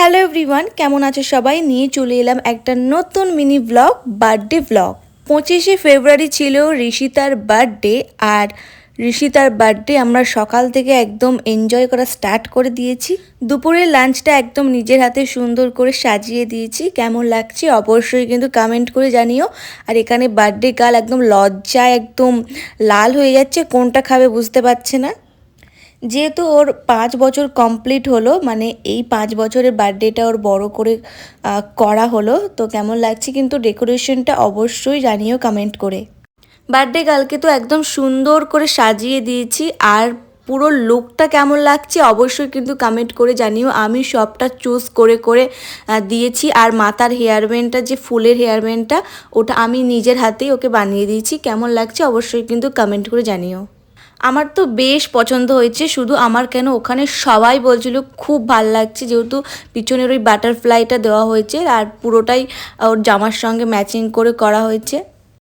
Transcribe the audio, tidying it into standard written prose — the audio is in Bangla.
হ্যালো এভরিওয়ান, কেমন আছো সবাই? নিয়ে চলে এলাম একটা নতুন মিনি ব্লগ, বার্থডে ব্লগ। 25শে ফেব্রুয়ারি ছিল ঋষিতার বার্থডে। আর ঋষিতার বার্থডে আমরা সকাল থেকে একদম এনজয় করা স্টার্ট করে দিয়েছি। দুপুরের লাঞ্চটা একদম নিজের হাতে সুন্দর করে সাজিয়ে দিয়েছি। কেমন লাগছে অবশ্যই কিন্তু কমেন্ট করে জানিও। আর এখানে বার্থডে গার্ল একদম লজ্জায় একদম লাল হয়ে যাচ্ছে, কোনটা খাবে বুঝতে পারছে না। যেহেতু ওর 5 বছর কমপ্লিট হলো, মানে এই 5 বছরের বার্থডেটা ওর বড় করে করা হলো। তো কেমন লাগছে কিন্তু ডেকোরেশনটা অবশ্যই জানিও কমেন্ট করে। বার্থডে গার্লকে তো একদম সুন্দর করে সাজিয়ে দিয়েছি। আর পুরো লুকটা কেমন লাগছে অবশ্যই কিন্তু কমেন্ট করে জানিও। আমি সবটা চুজ করে করে দিয়েছি। আর মাথার হেয়ারব্যান্ডটা, যে ফুলের হেয়ারব্যান্ডটা, ওটা আমি নিজের হাতেই ওকে বানিয়ে দিয়েছি। কেমন লাগছে অবশ্যই কিন্তু কমেন্ট করে জানিও। আমার তো বেশ পছন্দ হয়েছে, শুধু আমার কেন, ওখানে সবাই বলছিল খুব ভাল লাগছে, যেহেতু পিছনের ওই বাটারফ্লাইটা দেওয়া হয়েছে আর পুরোটাই ওর জামার সঙ্গে ম্যাচিং করে করা হয়েছে।